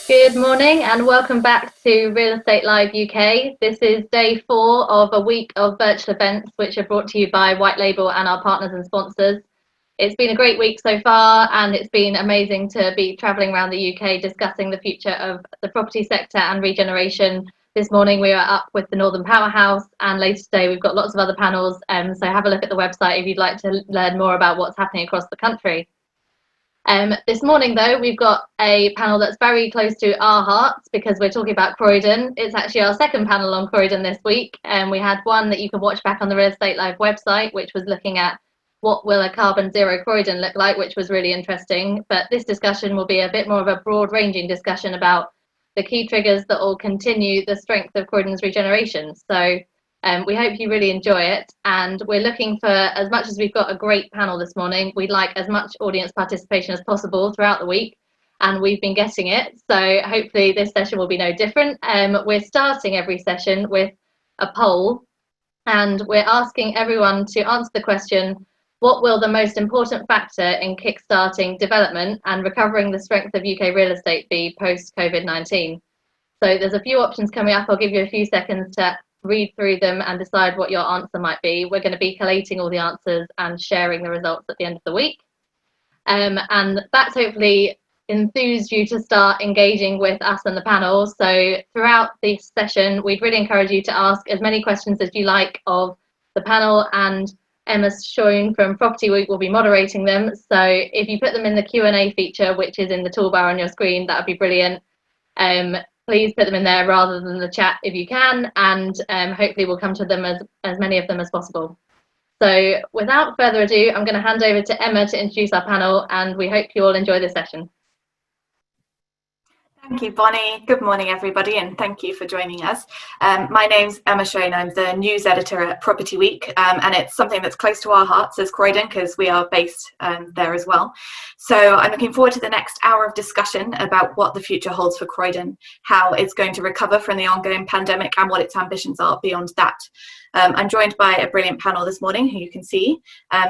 Good morning and welcome back to Real Estate Live UK. This is day 4 of a week of virtual events which are brought to you by White Label and our partners and sponsors. It's been a great week so far and it's been amazing to be travelling around the UK discussing the future of the property sector and regeneration. This morning we were up with the Northern Powerhouse and later today we've got lots of other panels, so have a look at the website if you'd like to learn more about what's happening across the country. This morning, though, we've got a panel that's very close to our hearts because we're talking about Croydon. It's actually our second panel on Croydon this week, and we had one that you can watch back on the Real Estate Live website, which was looking at what will a carbon zero Croydon look like, which was really interesting. But this discussion will be a bit more of a broad-ranging discussion about the key triggers that will continue the strength of Croydon's regeneration. So we hope you really enjoy it, and we're looking for, as much as we've got a great panel this morning, we'd like as much audience participation as possible throughout the week, and we've been getting it, so hopefully this session will be no different. We're starting every session with a poll, and we're asking everyone to answer the question, what will the most important factor in kickstarting development and recovering the strength of UK real estate be post-COVID-19? So there's a few options coming up. I'll give you a few seconds to read through them and decide what your answer might be. We're going to be collating all the answers and sharing the results at the end of the week. And that's hopefully enthused you to start engaging with us and the panel. So throughout this session, we'd really encourage you to ask as many questions as you like of the panel, and Emma Schoen from Property Week will be moderating them. So if you put them in the Q&A feature, which is in the toolbar on your screen, that would be brilliant. Please put them in there rather than the chat if you can, and hopefully we'll come to them as many of them as possible. So without further ado, I'm going to hand over to Emma to introduce our panel, and we hope you all enjoy this session. Thank you, Bonnie. Good morning, everybody, and thank you for joining us. My name's Emma Schoen. I'm the news editor at Property Week, and it's something that's close to our hearts as Croydon because we are based there as well. So I'm looking forward to the next hour of discussion about what the future holds for Croydon, how it's going to recover from the ongoing pandemic, and what its ambitions are beyond that. I'm joined by a brilliant panel this morning who you can see.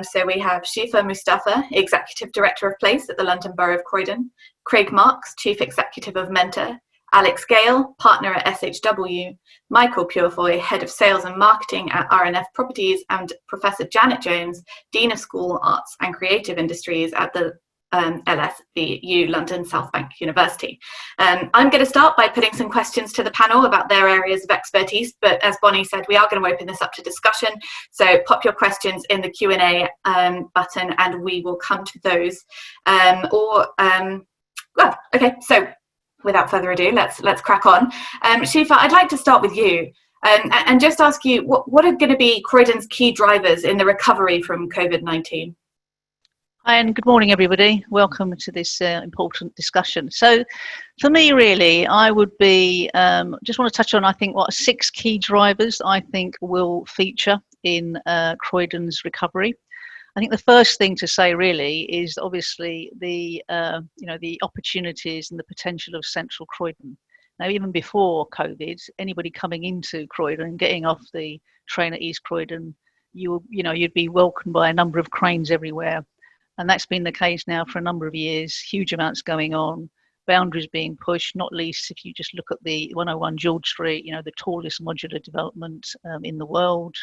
So we have Shifa Mustafa, Executive Director of Place at the London Borough of Croydon, Craig Marks, Chief Executive of Mentor, Alex Gale, Partner at SHW, Michael Purefoy, Head of Sales and Marketing at RNF Properties, and Professor Janet Jones, Dean of School, Arts and Creative Industries at the LSVU, London South Bank University. I'm going to start by putting some questions to the panel about their areas of expertise, but as Bonnie said, we are going to open this up to discussion, so pop your questions in the Q&A button and we will come to those. Well, okay, so without further ado, let's crack on. Shifa, I'd like to start with you and just ask you, what are going to be Croydon's key drivers in the recovery from COVID-19? Hi, and good morning, everybody. Welcome to this important discussion. So for me, really, I would be, just want to touch on, I think, 6 key drivers I think will feature in Croydon's recovery. I think the first thing to say really is obviously the opportunities and the potential of central Croydon. Now, even before COVID, anybody coming into Croydon and getting off the train at East Croydon, you'd be welcomed by a number of cranes everywhere. And that's been the case now for a number of years, huge amounts going on, boundaries being pushed, not least if you just look at the 101 George Street, the tallest modular development in the world.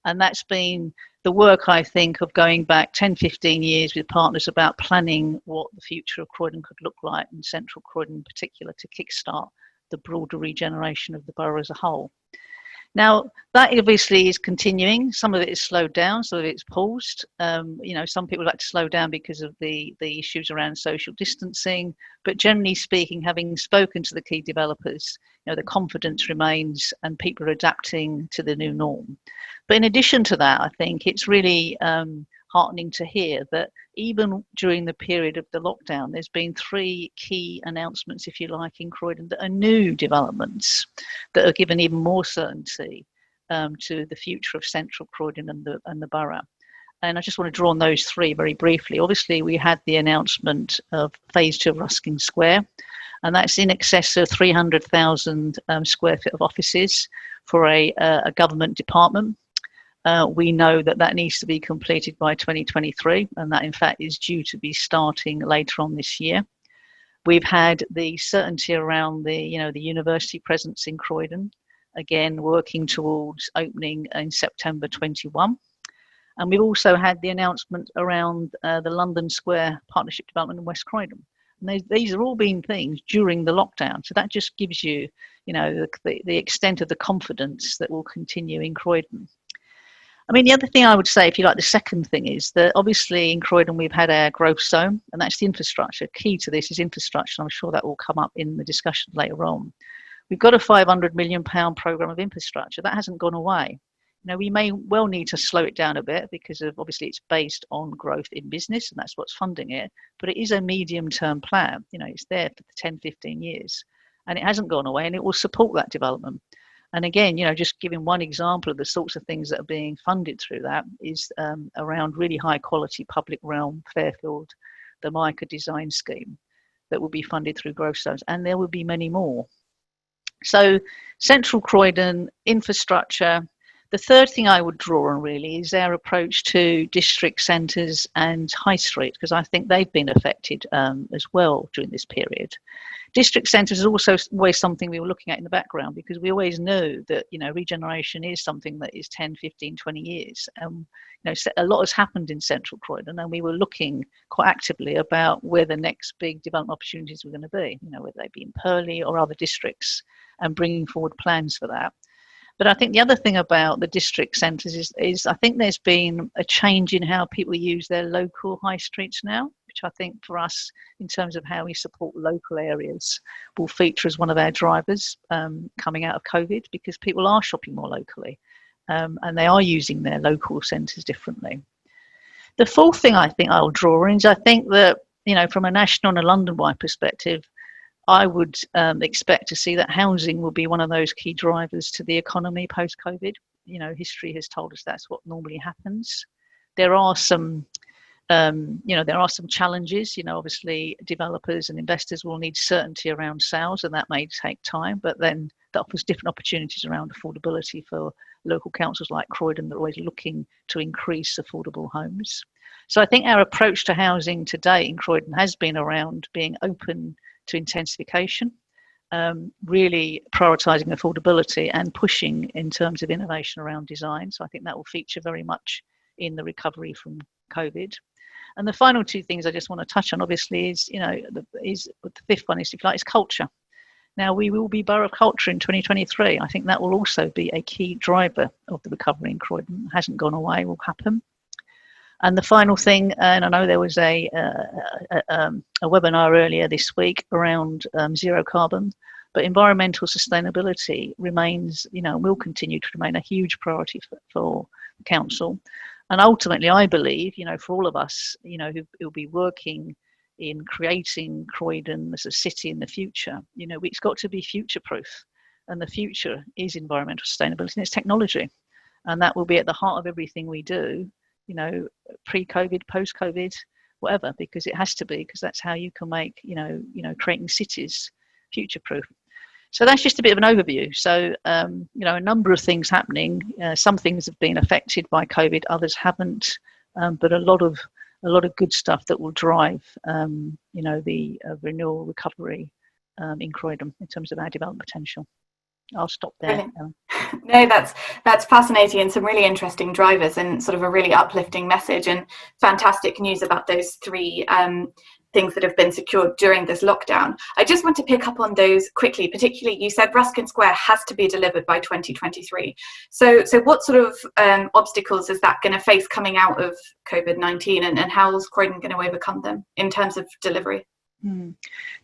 And that's been the work, I think, of going back 10, 15 years with partners about planning what the future of Croydon could look like, and central Croydon in particular, to kickstart the broader regeneration of the borough as a whole. Now, that obviously is continuing. Some of it is slowed down, some of it's paused. Some people like to slow down because of the issues around social distancing. But generally speaking, having spoken to the key developers, the confidence remains and people are adapting to the new norm. But in addition to that, I think it's really heartening to hear that even during the period of the lockdown, there's been 3 key announcements, if you like, in Croydon that are new developments that are given even more certainty to the future of central Croydon and the borough. And I just want to draw on those 3 very briefly. Obviously, we had the announcement of phase 2 of Ruskin Square, and that's in excess of 300,000 square feet of offices for a government department. We know that needs to be completed by 2023, and that in fact is due to be starting later on this year. We've had the certainty around the university presence in Croydon, again working towards opening in September 21. And we've also had the announcement around the London Square Partnership Development in West Croydon. And these are all been things during the lockdown. So that just gives you, the extent of the confidence that will continue in Croydon. I mean, the other thing I would say, if you like, the second thing is that obviously in Croydon we've had our growth zone, and that's the infrastructure. Key to this is infrastructure. I'm sure that will come up in the discussion later on. We've got a £500 million programme of infrastructure. That hasn't gone away. We may well need to slow it down a bit because of obviously it's based on growth in business, and that's what's funding it. But it is a medium-term plan. It's there for 10, 15 years, and it hasn't gone away, and it will support that development. And again, just giving one example of the sorts of things that are being funded through that is around really high quality public realm, Fairfield, the MICA design scheme that will be funded through growth zones, and there will be many more. So central Croydon, infrastructure. The third thing I would draw on really is our approach to district centres and high street, because I think they've been affected as well during this period. District centres is also always something we were looking at in the background, because we always knew that, regeneration is something that is 10, 15, 20 years. A lot has happened in central Croydon, and we were looking quite actively about where the next big development opportunities were going to be, whether they be in Purley or other districts, and bringing forward plans for that. But I think the other thing about the district centres is I think there's been a change in how people use their local high streets now, which I think for us, in terms of how we support local areas, will feature as one of our drivers coming out of COVID, because people are shopping more locally and they are using their local centres differently. The fourth thing I think I'll draw in is I think that, from a national and a London-wide perspective, I would expect to see that housing will be one of those key drivers to the economy post-COVID. History has told us that's what normally happens. There are some, challenges. Obviously, developers and investors will need certainty around sales, and that may take time. But then that offers different opportunities around affordability for local councils like Croydon that are always looking to increase affordable homes. So I think our approach to housing today in Croydon has been around being open to intensification, really prioritising affordability and pushing in terms of innovation around design. So I think that will feature very much in the recovery from COVID. And the final two things I just want to touch on, obviously, is the fifth one is, if you like, is culture. Now, we will be Borough of Culture in 2023. I think that will also be a key driver of the recovery in Croydon. It hasn't gone away, will happen. And the final thing, and I know there was a webinar earlier this week around zero carbon, but environmental sustainability remains, will continue to remain a huge priority for the council. And ultimately, I believe, for all of us, who will be working in creating Croydon as a city in the future, it's got to be future-proof. And the future is environmental sustainability and it's technology. And that will be at the heart of everything we do, pre-COVID, post-COVID, whatever, because it has to be, because that's how you can make, creating cities future-proof. So that's just a bit of an overview. So, a number of things happening. Some things have been affected by COVID, others haven't, but a lot of good stuff that will drive, the renewal recovery in Croydon in terms of our development potential. I'll stop there. No, that's fascinating, and some really interesting drivers, and sort of a really uplifting message, and fantastic news about those three things that have been secured during this lockdown. I just want to pick up on those quickly. Particularly, you said Ruskin Square has to be delivered by 2023. So what sort of obstacles is that going to face coming out of COVID-19, and how is Croydon going to overcome them in terms of delivery?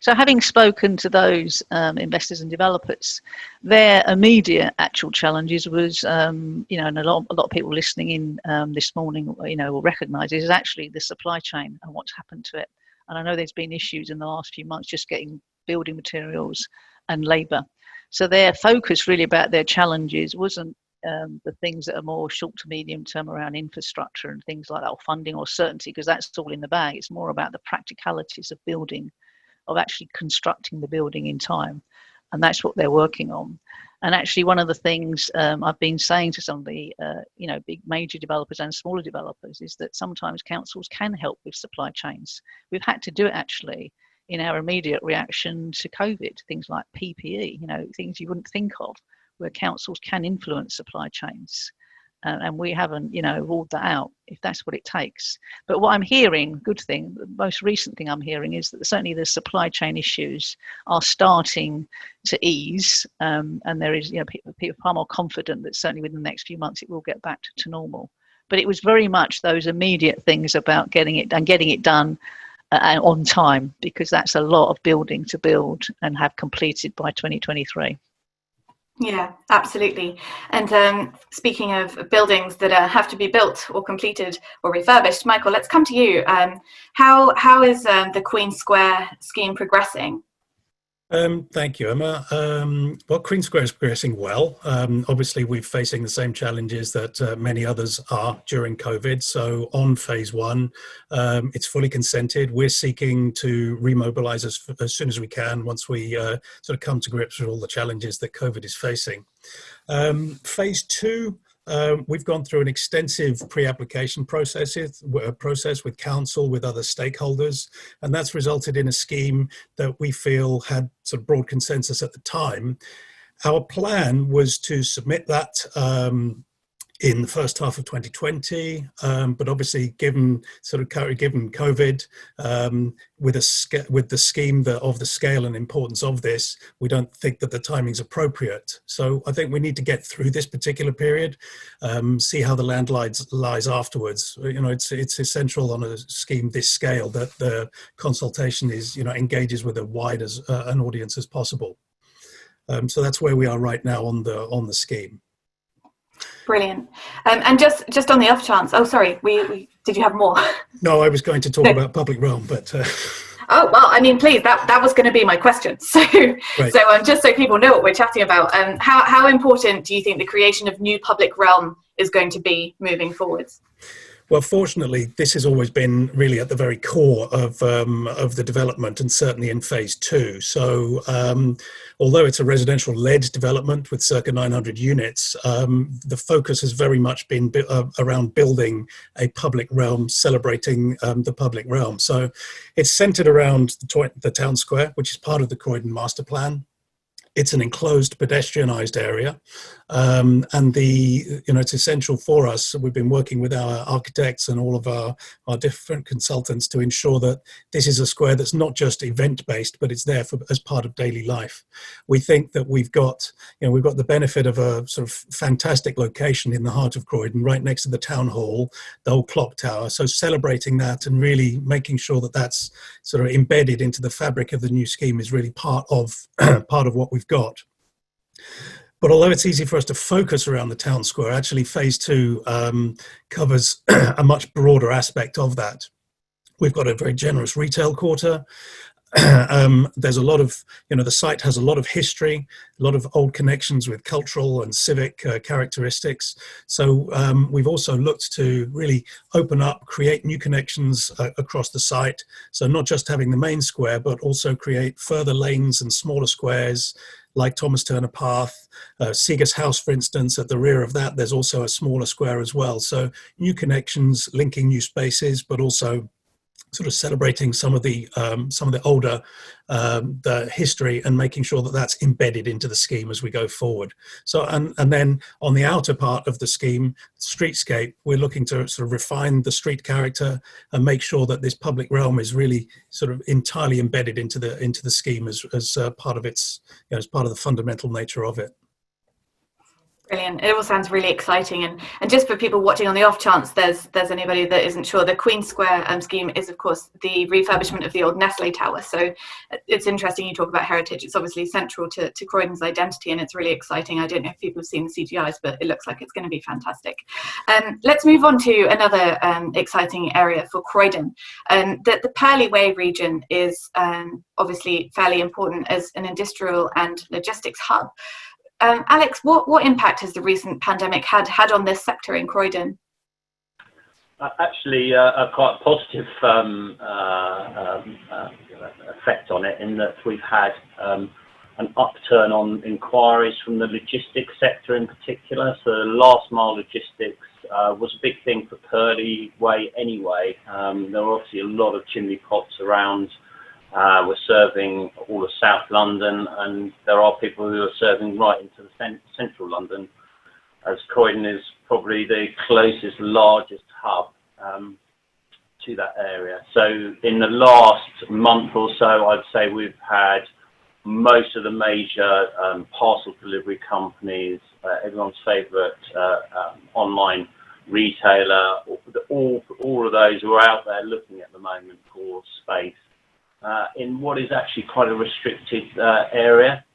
So having spoken to those investors and developers, their immediate actual challenges was, and a lot of people listening in this morning, will recognise is actually the supply chain and what's happened to it. And I know there's been issues in the last few months just getting building materials and labour. So their focus really about their challenges wasn't the things that are more short to medium term around infrastructure and things like that, or funding or certainty, because that's all in the bag. It's more about the practicalities of building, of actually constructing the building in time. And that's what they're working on. And actually one of the things I've been saying to some of the big major developers and smaller developers is that sometimes councils can help with supply chains. We've had to do it actually in our immediate reaction to COVID, things like PPE, things you wouldn't think of, where councils can influence supply chains. And we haven't, ruled that out, if that's what it takes. But what I'm hearing, good thing, the most recent thing I'm hearing is that certainly the supply chain issues are starting to ease, and there is, people are far more confident that certainly within the next few months it will get back to normal. But it was very much those immediate things about getting it done on time, because that's a lot of building to build and have completed by 2023. Yeah, absolutely. And speaking of buildings that have to be built or completed or refurbished, Michael, let's come to you. How is the Queen Square scheme progressing? Thank you, Emma. Well, Queen Square is progressing well. Obviously, we're facing the same challenges that many others are during COVID. So on phase one, it's fully consented. We're seeking to remobilize as soon as we can once we sort of come to grips with all the challenges that COVID is facing. Phase two, we've gone through an extensive pre-application process with council, with other stakeholders, and that's resulted in a scheme that we feel had sort of broad consensus at the time. Our plan was to submit that in the first half of 2020, but obviously given COVID, with the scheme of the scale and importance of this, we don't think that the timing is appropriate. So I think we need to get through this particular period, see how the land lies afterwards. It's essential on a scheme this scale that the consultation is engages with as wide as an audience as possible. So that's where we are right now on the scheme. Brilliant. And just on the off chance, oh sorry, did you have more? No, I was going to talk about public realm, but oh well, I mean, please, that was going to be my question. So right. So just so people know what we're chatting about, how important do you think the creation of new public realm is going to be moving forwards? Well, fortunately, this has always been really at the very core of the development, and certainly in phase two. So although it's a residential-led development with circa 900 units, the focus has very much been around building a public realm, celebrating the public realm. So it's centred around the town square, which is part of the Croydon master plan. It's an enclosed pedestrianised area, and it's essential for us. We've been working with our architects and all of our different consultants to ensure that this is a square that's not just event-based, but it's there as part of daily life. We think that we've got the benefit of a sort of fantastic location in the heart of Croydon, right next to the town hall, the old clock tower. So celebrating that and really making sure that that's sort of embedded into the fabric of the new scheme is really part of what we've got. But although it's easy for us to focus around the town square, actually phase two covers a much broader aspect of that. We've got a very generous retail quarter. There's a lot of, the site has a lot of history, a lot of old connections with cultural and civic characteristics. So we've also looked to really open up, create new connections across the site. So not just having the main square, but also create further lanes and smaller squares like Thomas Turner Path, Seagus House, for instance. At the rear of that, there's also a smaller square as well. So new connections, linking new spaces, but also sort of celebrating some of the older the history and making sure that that's embedded into the scheme as we go forward. So and then on the outer part of the scheme, streetscape, we're looking to sort of refine the street character and make sure that this public realm is really sort of entirely embedded into the scheme as part of its as part of the fundamental nature of it. Brilliant. It all sounds really exciting. And just for people watching on the off chance there's anybody that isn't sure, the Queen Square scheme is, of course, the refurbishment of the old Nestle Tower. So it's interesting you talk about heritage. It's obviously central to Croydon's identity, and it's really exciting. I don't know if people have seen the CGIs, but it looks like it's going to be fantastic. Let's move on to another exciting area for Croydon. The Purley Way region is obviously fairly important as an industrial and logistics hub. Alex, what impact has the recent pandemic had on this sector in Croydon? Actually, a quite positive effect on it, in that we've had an upturn on inquiries from the logistics sector in particular. So last mile logistics was a big thing for Purley Way anyway. There were obviously a lot of chimney pots around We're serving all of South London, and there are people who are serving right into the central London, as Croydon is probably the closest, largest hub to that area. So in the last month or so, I'd say we've had most of the major parcel delivery companies, everyone's favourite online retailer, all of those who are out there looking at the moment for space in what is actually quite a restricted area.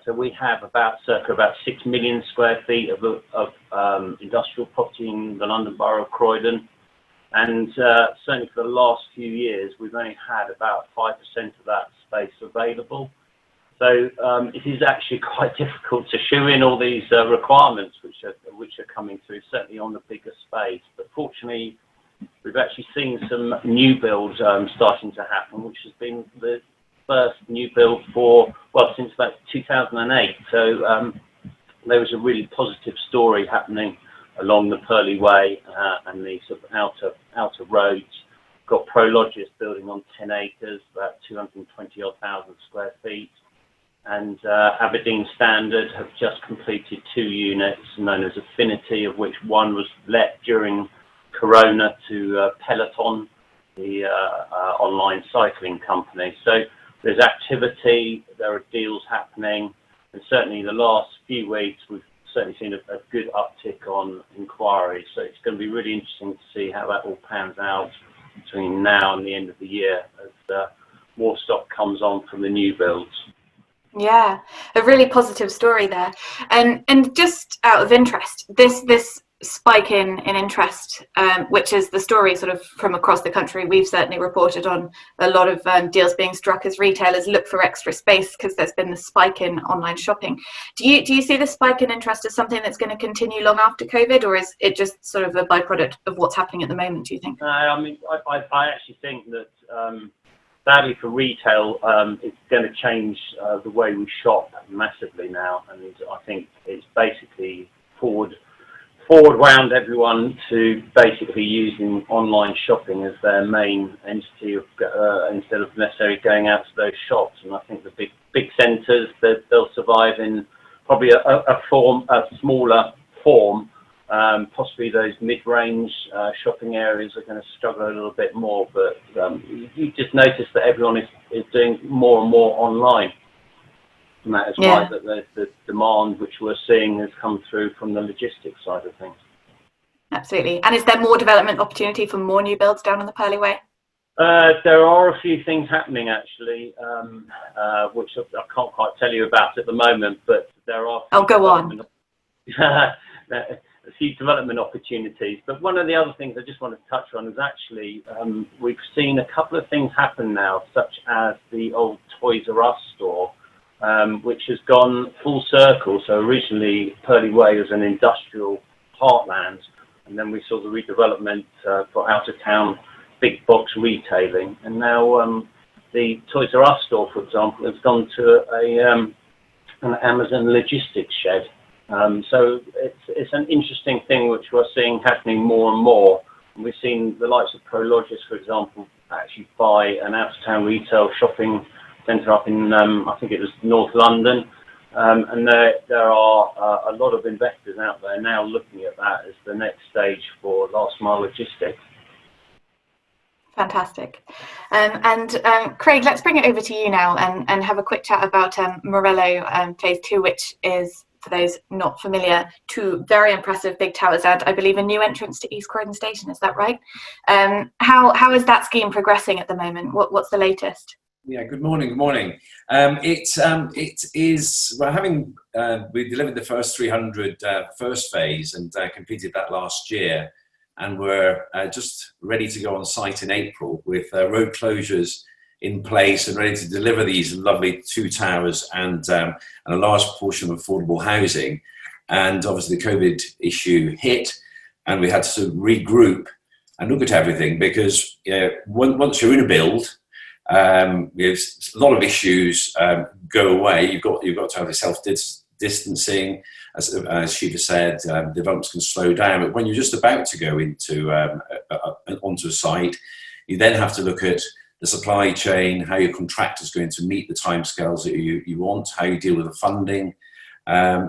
So we have circa 6 million square feet of industrial property in the London Borough of Croydon. And certainly for the last few years, we've only had about 5% of that space available. So it is actually quite difficult to shoe in all these requirements which are coming through, certainly on the bigger space. But fortunately, we've actually seen some new builds starting to happen, which has been the first new build since about 2008. So there was a really positive story happening along the Purley Way and the sort of outer roads. Got Prologis building on 10 acres, about 220,000 square feet. And Aberdeen Standard have just completed 2 units known as Affinity, of which one was let during Corona to Peloton, the online cycling company. So there's activity, there are deals happening, and certainly the last few weeks we've certainly seen a good uptick on inquiries. So it's going to be really interesting to see how that all pans out between now and the end of the year as more stock comes on from the new builds. Yeah, a really positive story there. And just out of interest, this spike in interest, which is the story sort of from across the country, we've certainly reported on a lot of deals being struck as retailers look for extra space because there's been the spike in online shopping. Do you see the spike in interest as something that's going to continue long after COVID, or is it just sort of a byproduct of what's happening at the moment, do you think? I mean, I actually think that sadly for retail, it's going to change the way we shop massively now, and I think it's basically forward wound everyone to basically using online shopping as their main entity instead of necessarily going out to those shops. And I think the big centres, they'll survive in probably a smaller form. Possibly those mid-range shopping areas are going to struggle a little bit more, but you just notice that everyone is doing more and more online. And that is why that the demand which we're seeing has come through from the logistics side of things. Absolutely. And is there more development opportunity for more new builds down on the Purley Way? There are a few things happening actually, which I can't quite tell you about at the moment, but there are. Oh, go on. A few development opportunities. But one of the other things I just want to touch on is actually we've seen a couple of things happen now, such as the old Toys R Us store, which has gone full circle. So originally Purley Way was an industrial heartland, and then we saw the redevelopment for out of town big box retailing, and now the Toys R Us store, for example, has gone to an Amazon logistics shed. So it's an interesting thing which we're seeing happening more and more. And we've seen the likes of Prologis, for example, actually buy an out-of-town retail shopping centre up in, I think it was North London. And there are a lot of investors out there now looking at that as the next stage for last mile logistics. Fantastic. And Craig, let's bring it over to you now and have a quick chat about Morello Phase 2, which is, for those not familiar, 2 very impressive big towers and I believe a new entrance to East Croydon Station. Is that right? How is that scheme progressing at the moment? What's the latest? Yeah, good morning. Good morning. It is, we delivered the first 300 first phase and completed that last year, and we're just ready to go on site in April with road closures in place and ready to deliver these lovely 2 towers and a large portion of affordable housing. And obviously the COVID issue hit, and we had to sort of regroup and look at everything, because once you're in a build, a lot of issues go away. You've got to have the self-distancing, as Shiva said, developments can slow down. But when you're just about to go into onto a site, you then have to look at the supply chain, how your contractor's going to meet the timescales that you want, how you deal with the funding.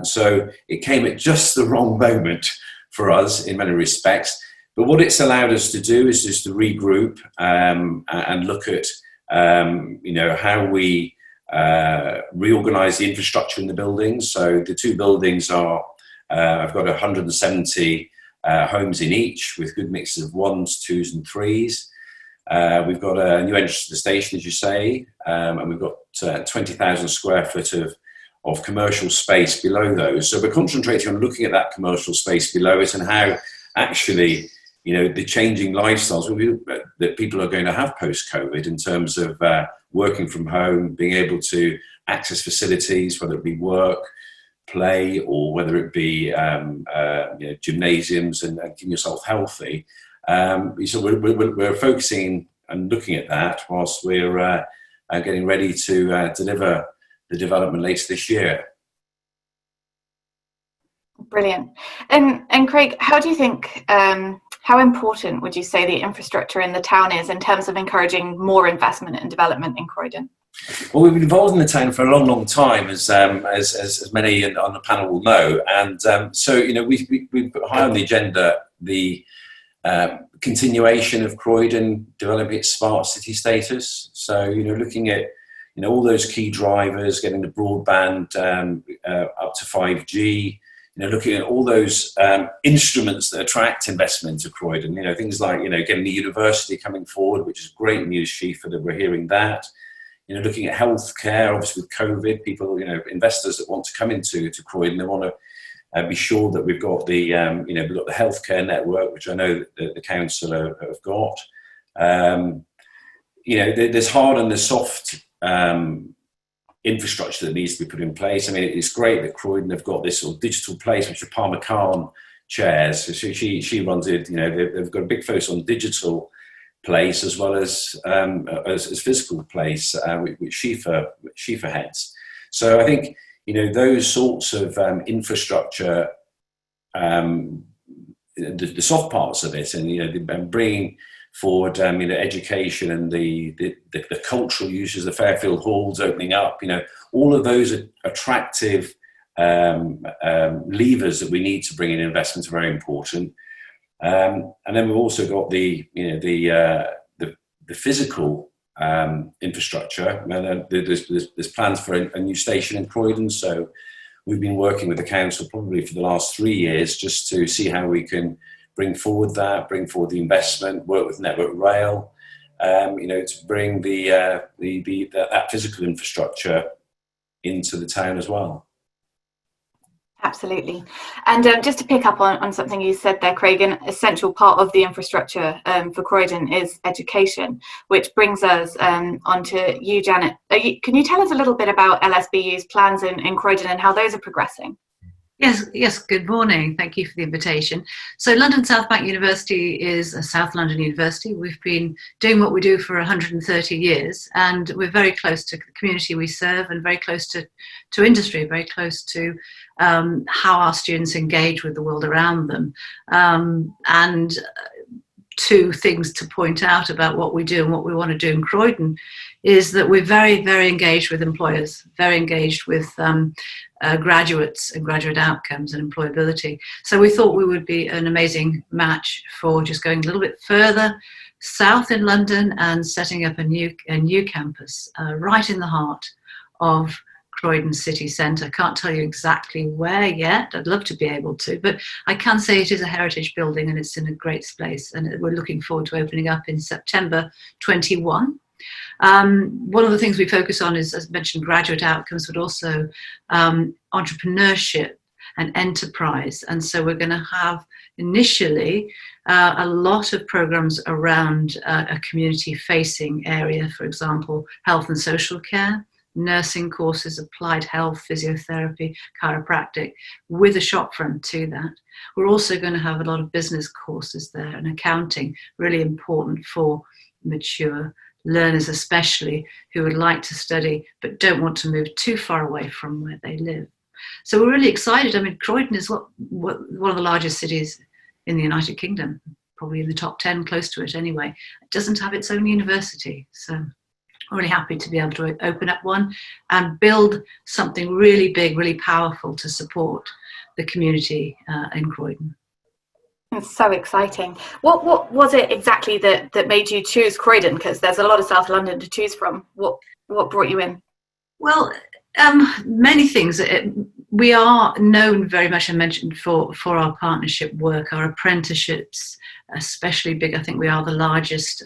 So it came at just the wrong moment for us in many respects. But what it's allowed us to do is just to regroup and look at how we reorganize the infrastructure in the buildings. So the two buildings are, I've got 170 homes in each with good mixes of 1s, 2s and 3s. We've got a new entrance to the station, as you say, and we've got 20,000 square foot of commercial space below those. So we're concentrating on looking at that commercial space below it and how actually, the changing lifestyles that people are going to have post-COVID in terms of working from home, being able to access facilities, whether it be work, play, or whether it be gymnasiums and keeping yourself healthy. So we're focusing and looking at that whilst we're getting ready to deliver the development later this year. Brilliant. And Craig, how do you think, how important would you say the infrastructure in the town is in terms of encouraging more investment and development in Croydon? Well, we've been involved in the town for a long, long time, as many on the panel will know. And so, we've put high on the agenda the continuation of Croydon developing its smart city status. So, looking at all those key drivers, getting the broadband up to 5G, looking at all those instruments that attract investment to Croydon, things like, getting the university coming forward, which is great news, Shifa, that we're hearing that. Looking at healthcare, obviously with COVID, people, investors that want to come into Croydon, they want to be sure that we've got the, we've got the healthcare network, which I know that the council have got. There's hard and there's soft infrastructure that needs to be put in place. I mean, it's great that Croydon have got this sort of digital place, which Palmer Khan chairs. So she runs it. They've got a big focus on digital place as well as physical place, which Shifa heads. So I think those sorts of infrastructure, the soft parts of it, and bringing forward education and the cultural uses, the Fairfield halls opening up, all of those attractive levers that we need to bring in investment are very important. And then we've also got the physical infrastructure. And there's plans for a new station in Croydon. So we've been working with the council probably for the last 3 years just to see how we can bring forward the investment, work with Network Rail, to bring that physical infrastructure into the town as well. Absolutely. And just to pick up on something you said there, Craig, an essential part of the infrastructure for Croydon is education, which brings us onto you, Janet. Can you tell us a little bit about LSBU's plans in Croydon and how those are progressing? Yes, good morning. Thank you for the invitation. So London South Bank University is a South London university. We've been doing what we do for 130 years, and we're very close to the community we serve and very close to industry, very close to how our students engage with the world around them. And two things to point out about what we do and what we want to do in Croydon is that we're very, very engaged with employers, very engaged with graduates and graduate outcomes and employability. So we thought we would be an amazing match for just going a little bit further south in London and setting up a new campus right in the heart of Croydon city centre. Can't tell you exactly where yet. I'd love to be able to, but I can say it is a heritage building and it's in a great space, and we're looking forward to opening up in September 21. One of the things we focus on is, as mentioned, graduate outcomes, but also entrepreneurship and enterprise. And so we're going to have initially a lot of programs around a community-facing area, for example, health and social care, nursing courses, applied health, physiotherapy, chiropractic, with a shop front to that. We're also going to have a lot of business courses there, and accounting, really important for mature learners especially, who would like to study but don't want to move too far away from where they live. So we're really excited. I mean, Croydon is one of the largest cities in the United Kingdom, probably in the top 10, close to it anyway. It doesn't have its own university. So I'm really happy to be able to open up one and build something really big, really powerful to support the community in Croydon. It's so exciting. What was it exactly that made you choose Croydon? Because there's a lot of South London to choose from. What brought you in? Well, many things. We are known very much, I mentioned, for our partnership work, our apprenticeships, especially big. I think we are the largest,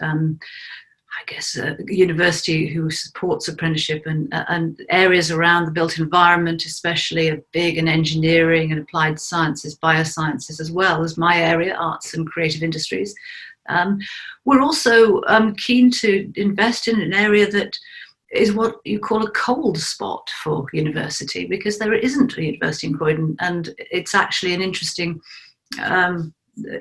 university who supports apprenticeship, and areas around the built environment especially are big, and engineering and applied sciences, biosciences, as well as my area, arts and creative industries. We're also keen to invest in an area that is what you call a cold spot for university, because there isn't a university in Croydon, and it's actually an interesting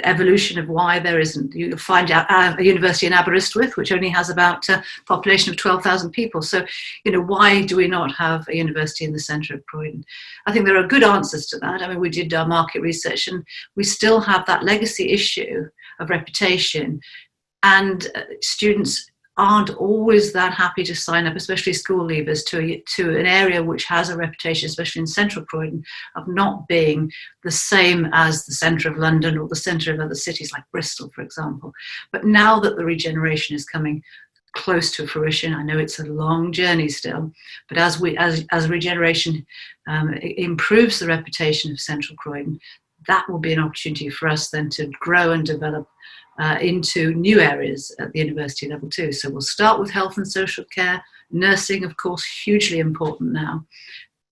evolution of why there isn't. You'll find out a university in Aberystwyth, which only has about a population of 12,000 people. So, why do we not have a university in the centre of Croydon? I think there are good answers to that. I mean, we did our market research, and we still have that legacy issue of reputation, and students aren't always that happy to sign up, especially school leavers, to an area which has a reputation, especially in central Croydon, of not being the same as the centre of London or the centre of other cities like Bristol, for example. But now that the regeneration is coming close to fruition, I know it's a long journey still, but as regeneration improves the reputation of central Croydon, that will be an opportunity for us then to grow and develop into new areas at the university level too. So we'll start with health and social care, nursing, of course, hugely important now,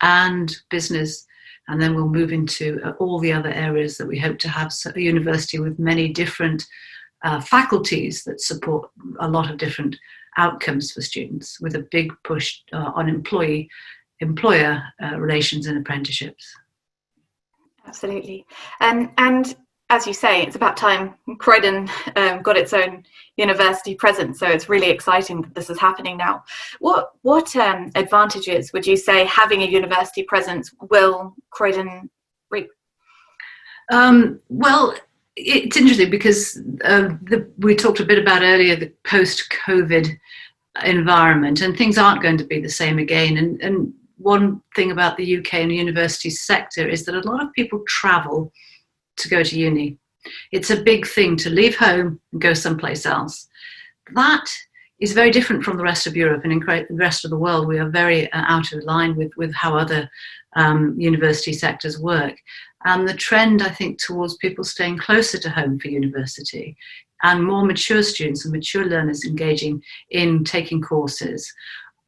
and business, and then we'll move into all the other areas that we hope to have a university with many different faculties that support a lot of different outcomes for students, with a big push on employer relations and apprenticeships. Absolutely. And as you say, it's about time Croydon got its own university presence. So it's really exciting that this is happening now. What advantages would you say having a university presence will Croydon reap? Well, it's interesting because we talked a bit about earlier the post-COVID environment, and things aren't going to be the same again. And one thing about the UK and the university sector is that a lot of people travel to go to uni. It's a big thing to leave home and go someplace else. That is very different from the rest of Europe, and in the rest of the world we are very out of line with how other university sectors work. And the trend, I think, towards people staying closer to home for university, and more mature students and mature learners engaging in taking courses,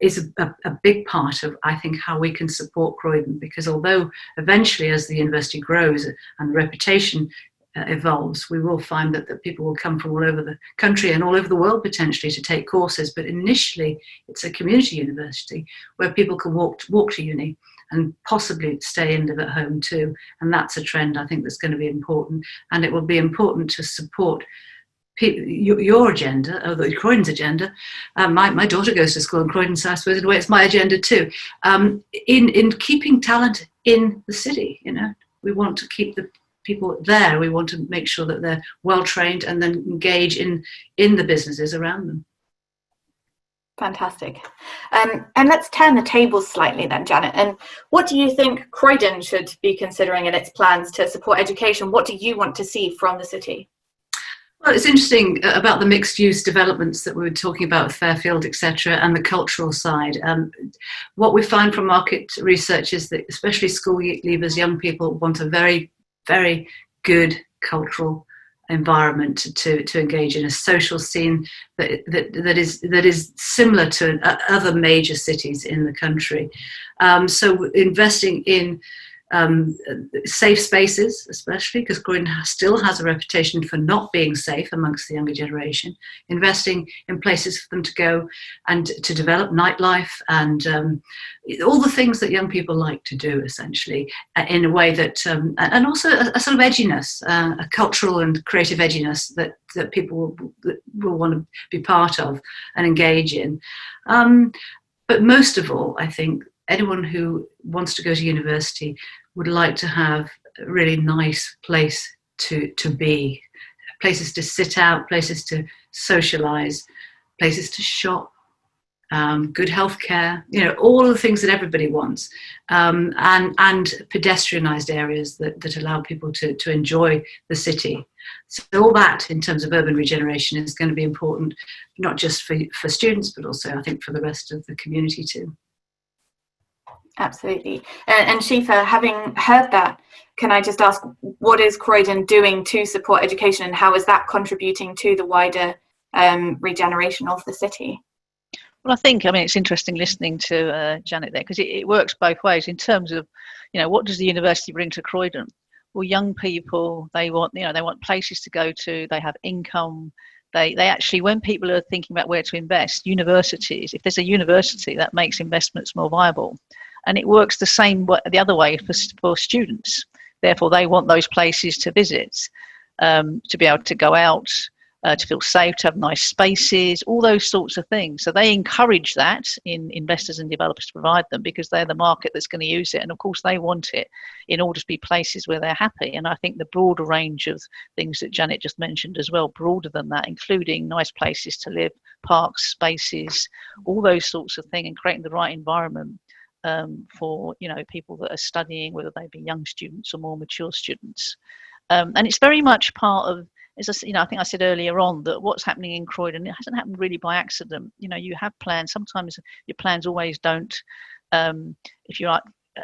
is a big part of, I think, how we can support Croydon, because although eventually as the university grows and the reputation evolves, we will find that people will come from all over the country and all over the world potentially to take courses. But initially it's a community university where people can walk to uni and possibly stay and live at home too. And that's a trend I think that's going to be important, and it will be important to support your agenda, or the Croydon's agenda. My daughter goes to school in Croydon, so I suppose in a way it's my agenda too. In keeping talent in the city, we want to keep the people there. We want to make sure that they're well trained and then engage in the businesses around them. Fantastic. And let's turn the tables slightly then, Janet. And what do you think Croydon should be considering in its plans to support education? What do you want to see from the city? Well, it's interesting about the mixed-use developments that we were talking about with Fairfield, etc., and the cultural side. What we find from market research is that especially school leavers, young people, want a very, very good cultural environment to engage in, a social scene that is similar to other major cities in the country. So investing in safe spaces, especially because Croydon still has a reputation for not being safe amongst the younger generation, investing in places for them to go and to develop nightlife and all the things that young people like to do, essentially, in a way that, and also a sort of edginess, a cultural and creative edginess that people will want to be part of and engage in. But most of all, I think anyone who wants to go to university would like to have a really nice place to be, a places to sit out, places to socialise, places to shop, good healthcare, all of the things that everybody wants, and pedestrianised areas that allow people to enjoy the city. So all that in terms of urban regeneration is going to be important, not just for students, but also I think for the rest of the community too. Absolutely. And Shifa, having heard that, can I just ask, what is Croydon doing to support education, and how is that contributing to the wider regeneration of the city? Well, I think, it's interesting listening to Janet there, because it works both ways in terms of, what does the university bring to Croydon? Well, young people, they want places to go to, they have income. They actually, when people are thinking about where to invest, universities, if there's a university, that makes investments more viable. And it works the other way for students. Therefore, they want those places to visit, to be able to go out, to feel safe, to have nice spaces, all those sorts of things. So they encourage that in investors and developers to provide them, because they're the market that's going to use it. And of course, they want it in order to be places where they're happy. And I think the broader range of things that Janet just mentioned as well, broader than that, including nice places to live, parks, spaces, all those sorts of things, and creating the right environment for people that are studying, whether they be young students or more mature students. And it's very much part of, I think I said earlier on that what's happening in Croydon, it hasn't happened really by accident. You have plans. Sometimes your plans always don't, if you like,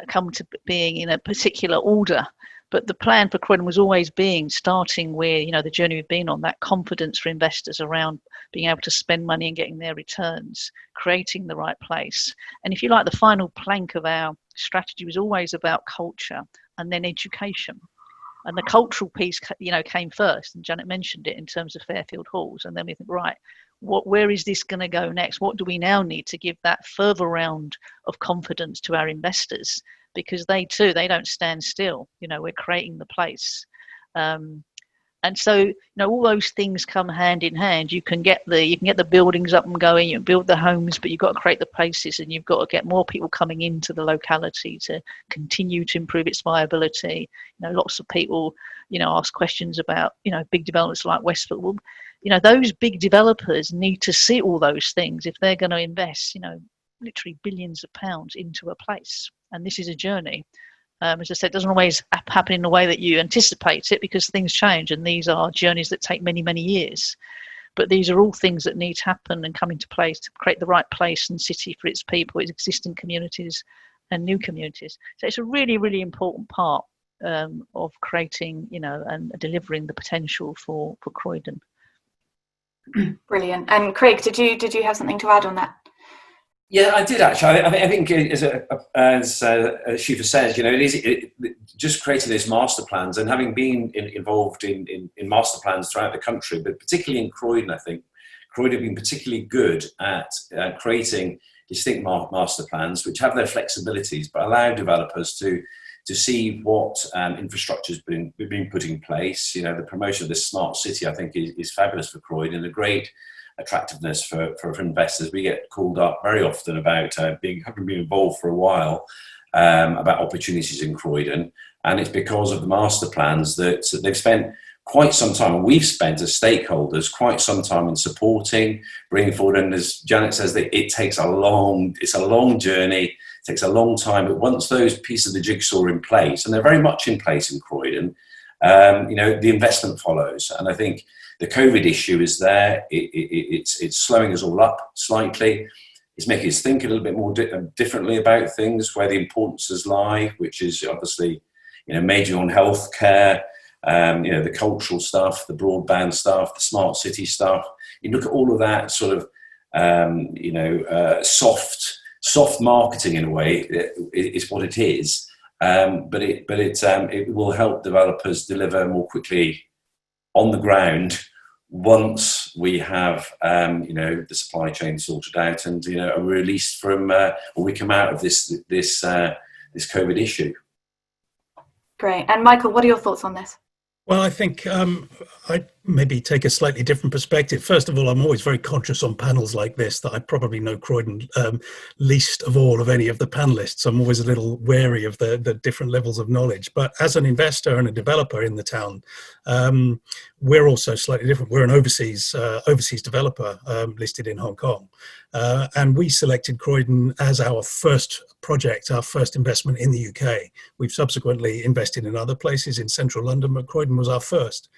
come to being in a particular order. But the plan for Croydon was always starting where, the journey we've been on, that confidence for investors around being able to spend money and getting their returns, creating the right place. And if you like, the final plank of our strategy was always about culture and then education. And the cultural piece, came first, and Janet mentioned it in terms of Fairfield Halls. And then we think, right, where is this going to go next? What do we now need to give that further round of confidence to our investors? Because they don't stand still. We're creating the place. And so, all those things come hand in hand. You can get the buildings up and going, you build the homes, but you've got to create the places, and you've got to get more people coming into the locality to continue to improve its viability. Lots of people, ask questions about, big developments like Westfield. Well, those big developers need to see all those things if they're going to invest, literally billions of pounds into a place. And this is a journey. As I said, it doesn't always happen in the way that you anticipate it, because things change, and these are journeys that take many, many years. But these are all things that need to happen and come into place to create the right place and city for its people, its existing communities and new communities. So it's a really, really important part of creating, and delivering the potential for Croydon. Brilliant. And Craig, did you have something to add on that? Yeah, I did actually. I think as Shifa says, just creating those master plans, and having been involved in master plans throughout the country, but particularly in Croydon, I think Croydon have been particularly good at creating distinct master plans, which have their flexibilities, but allow developers to see what infrastructure has been put in place. The promotion of this smart city, I think, is fabulous for Croydon, a great attractiveness for investors. We get called up very often about having been involved for a while about opportunities in Croydon, and it's because of the master plans that they've spent quite some time, and we've spent as stakeholders quite some time in supporting, bringing forward. And as Janet says, that it's a long journey, it takes a long time, but once those pieces of the jigsaw are in place, and they're very much in place in Croydon, the investment follows. And I think the COVID issue is there. It's slowing us all up slightly. It's making us think a little bit more differently about things, where the importances lie, which is obviously, major on healthcare, the cultural stuff, the broadband stuff, the smart city stuff. You look at all of that sort of, soft marketing in a way is what it is. But it will help developers deliver more quickly on the ground once we have the supply chain sorted out, and are released from or we come out of this COVID issue. Great. And Michael, what are your thoughts on this? Well, I think I maybe take a slightly different perspective. First of all, I'm always very conscious on panels like this that I probably know Croydon least of all of any of the panelists. I'm always a little wary of the different levels of knowledge. But as an investor and a developer in the town, we're also slightly different. We're an overseas developer listed in Hong Kong. And we selected Croydon as our first project, our first investment in the UK. We've subsequently invested in other places in central London, but Croydon was our first.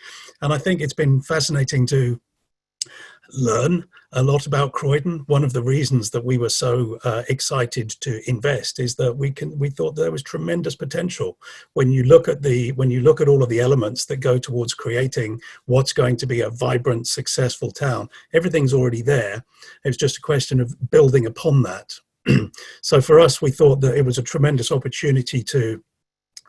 And I think it's been fascinating to learn a lot about Croydon. One of the reasons that we were so excited to invest is that we thought there was tremendous potential. When you look at all of the elements that go towards creating what's going to be a vibrant, successful town, everything's already there. It's just a question of building upon that. So for us, we thought that it was a tremendous opportunity to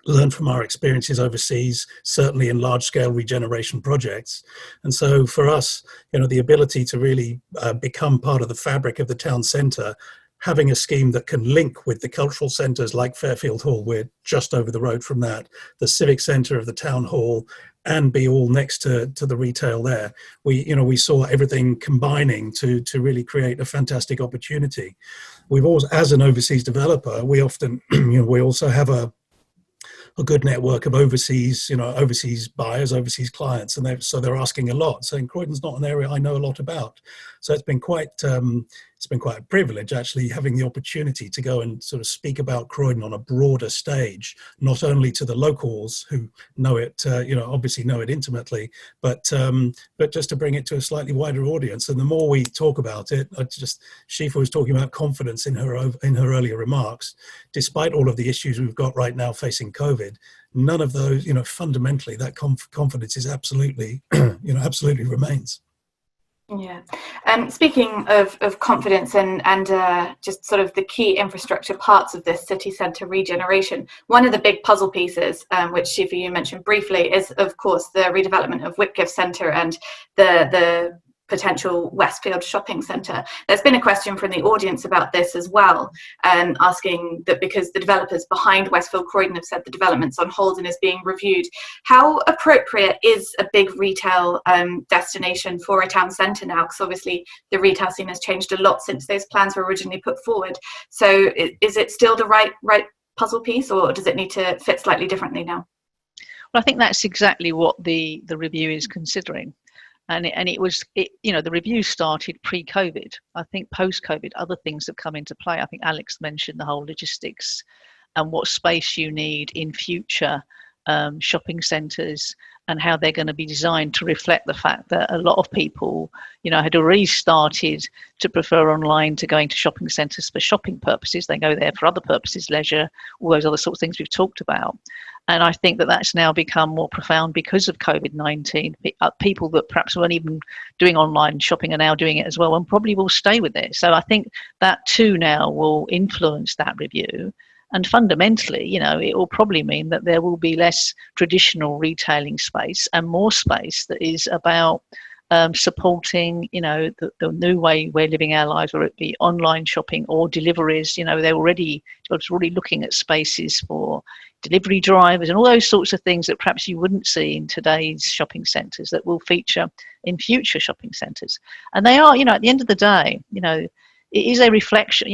learn from our experiences overseas, certainly in large-scale regeneration projects. And so for us, the ability to really become part of the fabric of the town centre, having a scheme that can link with the cultural centres like Fairfield Hall, we're just over the road from that, the civic centre of the town hall, and be all next to the retail there. We saw everything combining to really create a fantastic opportunity. We've always, as an overseas developer, we often, we also have a good network of overseas buyers, overseas clients, and they're asking a lot, saying Croydon's not an area I know a lot about. So it's been quite a privilege actually having the opportunity to go and sort of speak about Croydon on a broader stage, not only to the locals who know it, obviously know it intimately, but just to bring it to a slightly wider audience. And the more we talk about it, Shifa was talking about confidence in her earlier remarks. Despite all of the issues we've got right now facing COVID, none of those, fundamentally, that confidence is absolutely, absolutely remains. Yeah. Speaking of confidence and just sort of the key infrastructure parts of this city centre regeneration, one of the big puzzle pieces, which Shifa, you mentioned briefly, is of course the redevelopment of Whitgift Centre and the potential Westfield shopping centre. There's been a question from the audience about this as well, asking that because the developers behind Westfield Croydon have said the development's on hold and is being reviewed, how appropriate is a big retail destination for a town centre now? Because obviously the retail scene has changed a lot since those plans were originally put forward. So is it still the right puzzle piece, or does it need to fit slightly differently now? Well, I think that's exactly what the review is considering. And the review started pre-COVID. I think post-COVID, other things have come into play. I think Alex mentioned the whole logistics and what space you need in future shopping centres and how they're going to be designed to reflect the fact that a lot of people, had already started to prefer online to going to shopping centres for shopping purposes. They go there for other purposes, leisure, all those other sorts of things we've talked about. And I think that that's now become more profound because of COVID-19. People that perhaps weren't even doing online shopping are now doing it as well and probably will stay with it. So I think that too now will influence that review. And fundamentally, it will probably mean that there will be less traditional retailing space and more space that is about supporting, the new way we're living our lives, whether it be online shopping or deliveries. Developers are already looking at spaces for delivery drivers and all those sorts of things that perhaps you wouldn't see in today's shopping centres that will feature in future shopping centres. And they are, at the end of the day, it is a reflection,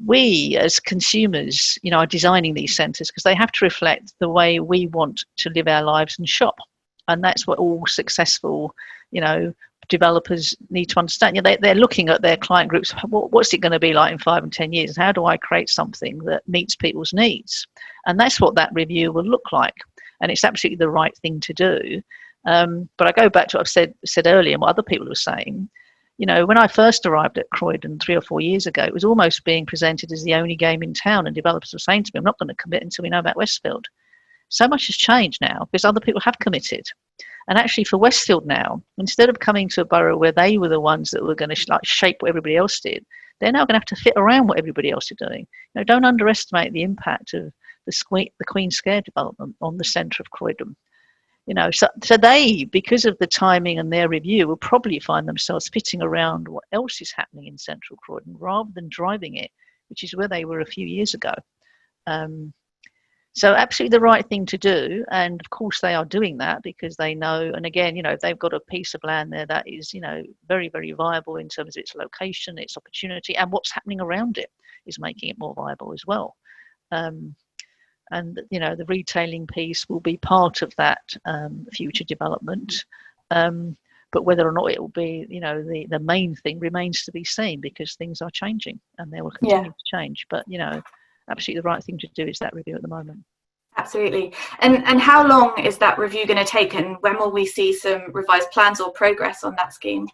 we as consumers, are designing these centres because they have to reflect the way we want to live our lives and shop. And that's what all successful, developers need to understand. They're looking at their client groups. What's it going to be like in 5 and 10 years? How do I create something that meets people's needs? And that's what that review will look like. And it's absolutely the right thing to do. But I go back to what I've said earlier and what other people were saying. When I first arrived at Croydon 3 or 4 years ago, it was almost being presented as the only game in town, and developers were saying to me, I'm not going to commit until we know about Westfield. So much has changed now because other people have committed. And actually for Westfield now, instead of coming to a borough where they were the ones that were going to shape what everybody else did, they're now going to have to fit around what everybody else is doing. Don't underestimate the impact of the Queen Square development on the centre of Croydon. So they, because of the timing and their review, will probably find themselves fitting around what else is happening in central Croydon rather than driving it, which is where they were a few years ago. So absolutely the right thing to do, and of course they are doing that because they know, and again, if they've got a piece of land there that is, very, very viable in terms of its location, its opportunity, and what's happening around it is making it more viable as well. And the retailing piece will be part of that future development. But whether or not it will be, the main thing remains to be seen because things are changing and they will continue to change. But, absolutely the right thing to do is that review at the moment. Absolutely. And how long is that review going to take, and when will we see some revised plans or progress on that scheme?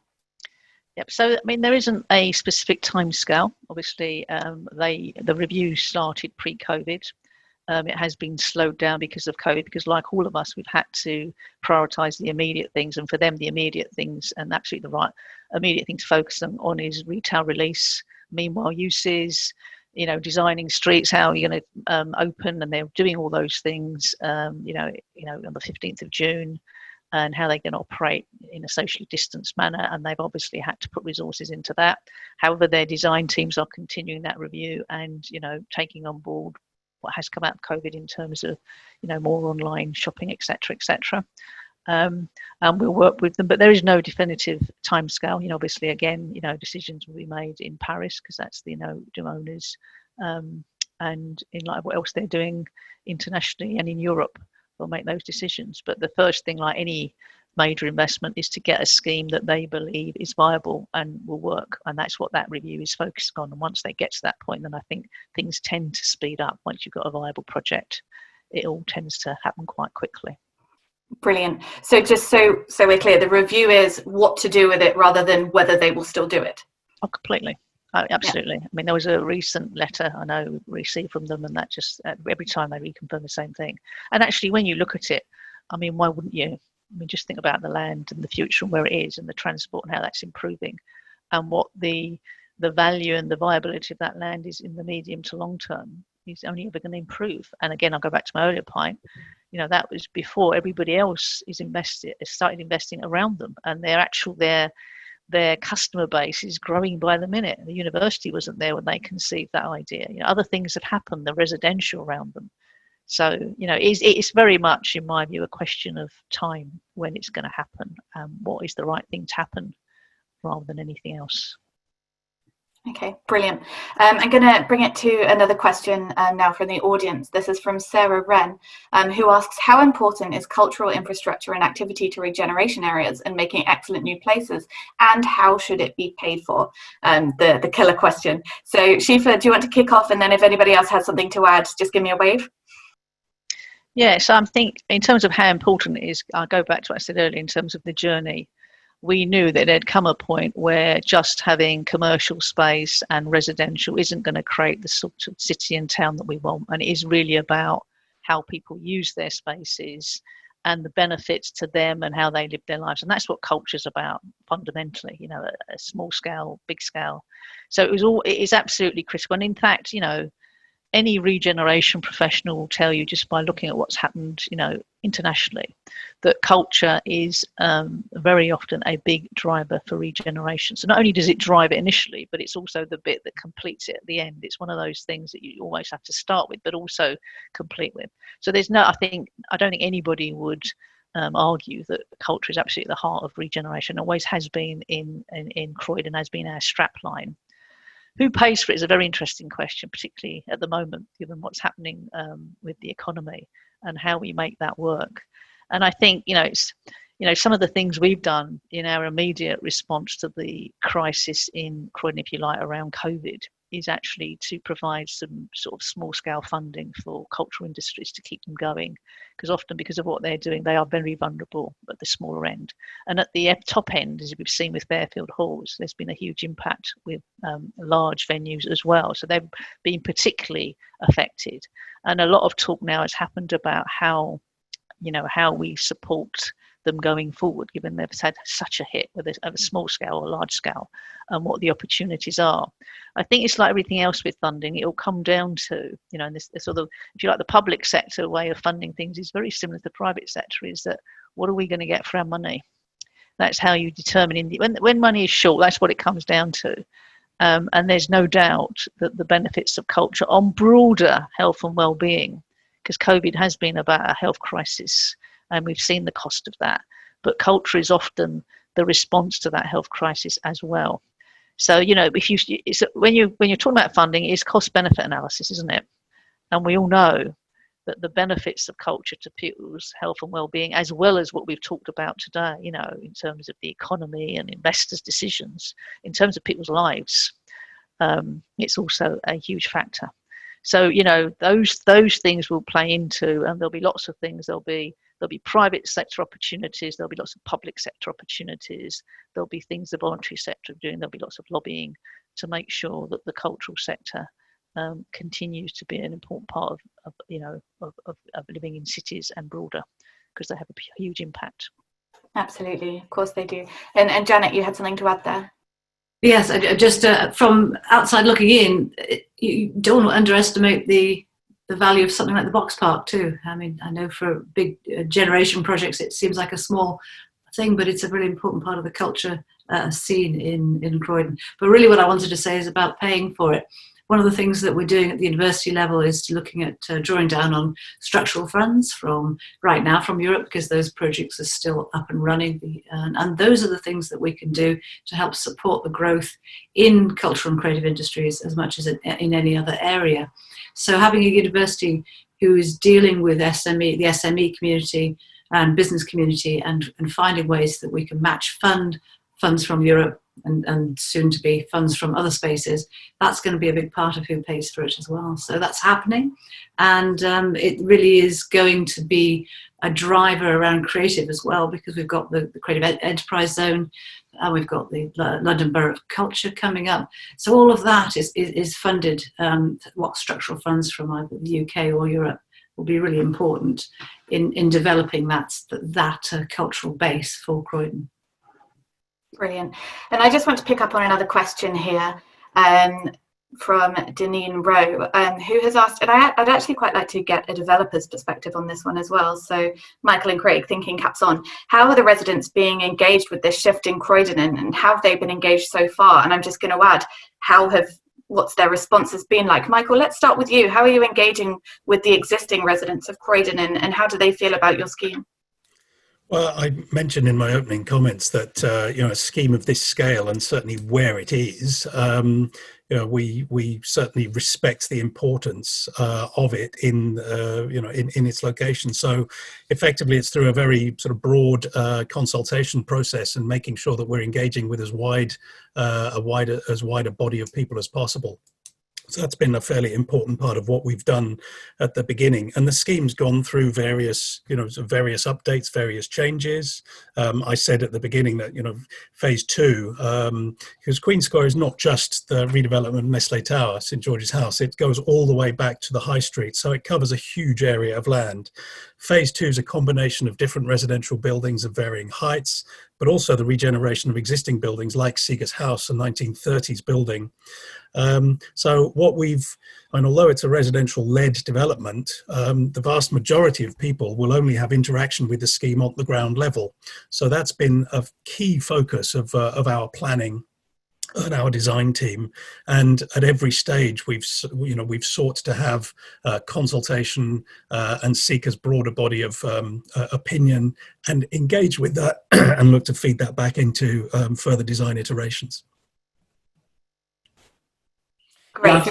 Yep. So, there isn't a specific timescale. Obviously, the review started pre-COVID. It has been slowed down because of COVID, because like all of us, we've had to prioritise the immediate things. And for them, the immediate things, and absolutely the right immediate thing to focus on is retail release, meanwhile uses, designing streets, how you're going to open, and they're doing all those things, on the 15th of June, and how they're going to operate in a socially distanced manner. And they've obviously had to put resources into that. However, their design teams are continuing that review and, taking on board what has come out of COVID in terms of, more online shopping, etc., etc. And we'll work with them, but there is no definitive timescale. Obviously, again, decisions will be made in Paris because that's the owners, and in like what else they're doing internationally and in Europe, they'll make those decisions. But the first thing, like any major investment, is to get a scheme that they believe is viable and will work, and that's what that review is focused on. And once they get to that point, then I think things tend to speed up. Once you've got a viable project, it all tends to happen quite quickly. Brilliant. So just so we're clear, the review is what to do with it rather than whether they will still do it. Oh, completely. Absolutely. Yeah. There was a recent letter I know we received from them, and that just every time they reconfirm the same thing. And actually, when you look at it, why wouldn't you? Just think about the land and the future and where it is, and the transport and how that's improving, and what the value and the viability of that land is in the medium to long term is only ever going to improve. And again, I'll go back to my earlier point. That was before everybody else started investing around them, and their customer base is growing by the minute. The university wasn't there when they conceived that idea. Other things have happened, the residential around them. So, it's very much, in my view, a question of time when it's going to happen. What is the right thing to happen rather than anything else. Okay, brilliant. I'm going to bring it to another question now from the audience. This is from Sarah Wren, who asks, how important is cultural infrastructure and activity to regeneration areas and making excellent new places, and how should it be paid for? The killer question. So Shifa, do you want to kick off, and then if anybody else has something to add, just give me a wave. Yeah, so I think in terms of how important it is, I'll go back to what I said earlier in terms of the journey. We knew that there'd come a point where just having commercial space and residential isn't going to create the sort of city and town that we want. And it is really about how people use their spaces and the benefits to them and how they live their lives. And that's what culture is about fundamentally, a small scale, big scale. So it is absolutely critical. And in fact, any regeneration professional will tell you, just by looking at what's happened, internationally, that culture is very often a big driver for regeneration. So not only does it drive it initially, but it's also the bit that completes it at the end. It's one of those things that you always have to start with, but also complete with. So I don't think anybody would argue that culture is absolutely the heart of regeneration. It always has been in Croydon, has been our strap line. Who pays for it is a very interesting question, particularly at the moment, given what's happening with the economy and how we make that work. And I think, it's, some of the things we've done in our immediate response to the crisis in Croydon, if you like, around COVID, is actually to provide some sort of small scale funding for cultural industries to keep them going, because often because of what they're doing, they are very vulnerable at the smaller end. And at the top end, as we've seen with Fairfield Halls, there's been a huge impact with large venues as well. So they've been particularly affected. And a lot of talk now has happened about how we support them going forward, given they've had such a hit, whether it's at a small scale or large scale, and what the opportunities are. I think it's like everything else with funding, it will come down to, and this sort of, if you like, the public sector way of funding things is very similar to the private sector, is that what are we going to get for our money? That's how you determine, when money is short, that's what it comes down to. And there's no doubt that the benefits of culture on broader health and well-being because COVID has been about a health crisis, and we've seen the cost of that. But culture is often the response to that health crisis as well. So, you know, when you're talking about funding, it's cost benefit analysis, isn't it? And we all know that the benefits of culture to people's health and well-being, as well as what we've talked about today, you know, in terms of the economy and investors' decisions, in terms of people's lives, it's also a huge factor. So, you know, those things will play into, and there'll be lots of things. There'll be private sector opportunities. There'll be lots of public sector opportunities. There'll be things the voluntary sector are doing. There'll be lots of lobbying to make sure that the cultural sector continues to be an important part of living in cities and broader, because they have a huge impact. Absolutely, of course they do. And Janet, you had something to add there. Yes, just from outside looking in, you don't want to underestimate the value of something like the box park too. I mean, I know for big generation projects it seems like a small thing, but it's a really important part of the culture scene in Croydon. But really what I wanted to say is about paying for it. One of the things that we're doing at the university level is looking at drawing down on structural funds from Europe, because those projects are still up and running. And those are the things that we can do to help support the growth in cultural and creative industries as much as in any other area. So having a university who is dealing with the SME community and business community and finding ways that we can match funds from Europe and soon to be funds from other spaces, that's going to be a big part of who pays for it as well. So that's happening, and it really is going to be a driver around creative as well, because we've got the Creative Enterprise Zone, and we've got the London Borough of Culture coming up. So all of that is funded. What structural funds from either the UK or Europe will be really important in developing that cultural base for Croydon. Brilliant. And I just want to pick up on another question here from Deneen Rowe, who has asked, and I'd actually quite like to get a developer's perspective on this one as well. So Michael and Craig, thinking caps on, how are the residents being engaged with this shift in Croydon, and how have they been engaged so far? And I'm just going to add, what's their responses been like? Michael, let's start with you. How are you engaging with the existing residents of Croydon, and how do they feel about your scheme? Well, I mentioned in my opening comments that a scheme of this scale, and certainly where it is, we certainly respect the importance of it in its location. So, effectively, it's through a very sort of broad consultation process and making sure that we're engaging with as wide a body of people as possible. So that's been a fairly important part of what we've done at the beginning. And the scheme's gone through various updates, various changes. I said at the beginning that, phase 2, because Queen Square is not just the redevelopment of Nestle Tower, St George's House, it goes all the way back to the High Street. So it covers a huge area of land. Phase 2 is a combination of different residential buildings of varying heights, but also the regeneration of existing buildings like Seeger's House, a 1930s building. And although it's a residential-led development, the vast majority of people will only have interaction with the scheme on the ground level. So that's been a key focus of our planning and our design team. And at every stage, we've sought to have consultation and seek as broad a body of opinion and engage with that and look to feed that back into further design iterations. Great.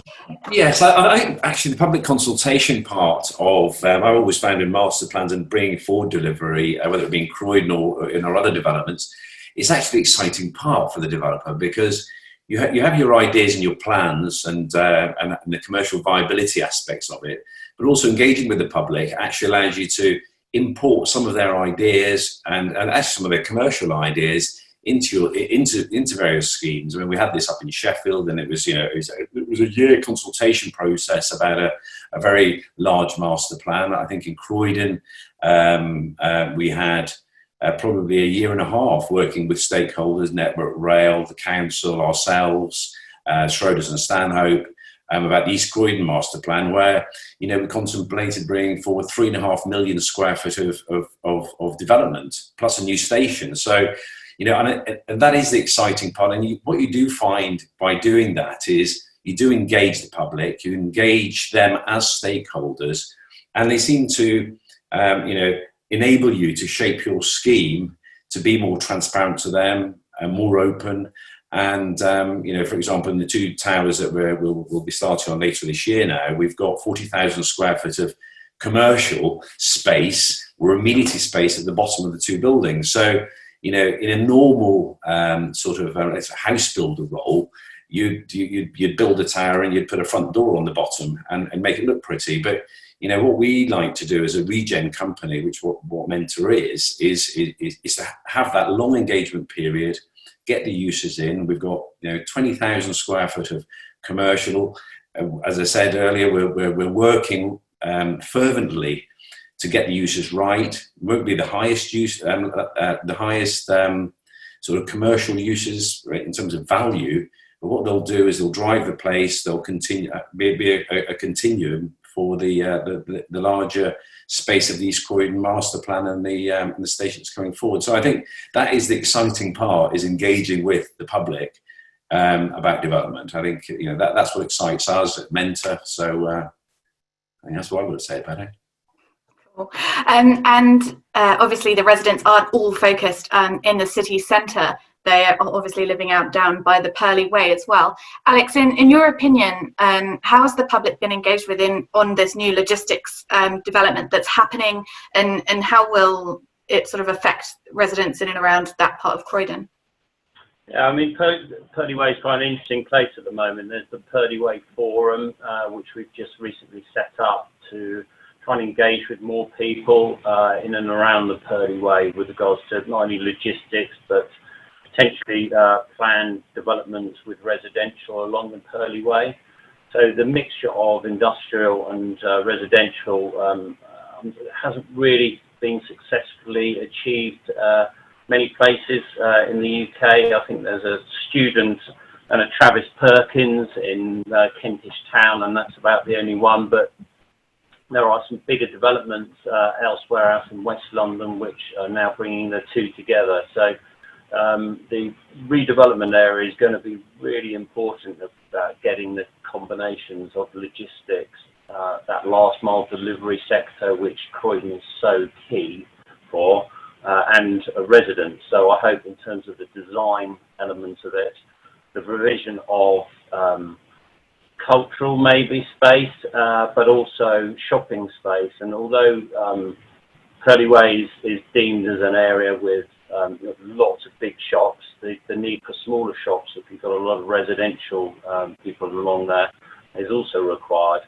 Yes, I think actually the public consultation part of, I've always found in master plans and bringing forward delivery, whether it be in Croydon or in our other developments, it's actually an exciting part for the developer, because you have your ideas and your plans and the commercial viability aspects of it, but also engaging with the public actually allows you to import some of their ideas and actually some of their commercial ideas into various schemes. I mean, we had this up in Sheffield, and it was a year consultation process about a very large master plan. I think in Croydon we had probably a year and a half working with stakeholders, Network Rail, the council, ourselves, Schroders and Stanhope, about the East Croydon master plan, where we contemplated bringing forward 3.5 million square foot of development plus a new station. So. And that is the exciting part. And what you do find by doing that is you do engage the public, you engage them as stakeholders, and they seem to, enable you to shape your scheme to be more transparent to them and more open. And, for example, in the 2 towers that we'll be starting on later this year now, we've got 40,000 square foot of commercial space or amenity space at the bottom of the 2 buildings. So, in a normal it's a house builder role, you'd build a tower and you'd put a front door on the bottom and make it look pretty. But what we like to do as a regen company, which what Mentor is to have that long engagement period, get the uses in. We've got 20,000 square foot of commercial. As I said earlier, we're working fervently to get the uses right. It won't be the highest use, the highest sort of commercial uses, right, in terms of value. But what they'll do is they'll drive the place. They'll continue be a continuum for the larger space of the East Croydon master plan and the stations coming forward. So I think that is the exciting part, is engaging with the public about development. I think that's what excites us at Mentor. So I think that's what I would say about it. Obviously the residents aren't all focused in the city centre. They are obviously living out down by the Purley Way as well. Alex, in your opinion, how has the public been engaged on this new logistics development that's happening, and how will it sort of affect residents in and around that part of Croydon? Yeah, I mean, Purley Way is quite an interesting place at the moment. There's the Purley Way Forum, which we've just recently set up to try and engage with more people in and around the Purley Way with regards to not only logistics, but potentially planned developments with residential along the Purley Way. So the mixture of industrial and residential hasn't really been successfully achieved many places in the UK. I think there's a student and a Travis Perkins in Kentish Town, and that's about the only one. But there are some bigger developments elsewhere out in West London, which are now bringing the 2 together. So the redevelopment area is going to be really important about getting the combinations of logistics, that last mile delivery sector, which Croydon is so key for, and residents. So I hope in terms of the design elements of it, the provision of cultural maybe space, but also shopping space. And although Purley Way is deemed as an area with lots of big shops, the need for smaller shops, if you've got a lot of residential people along there, is also required.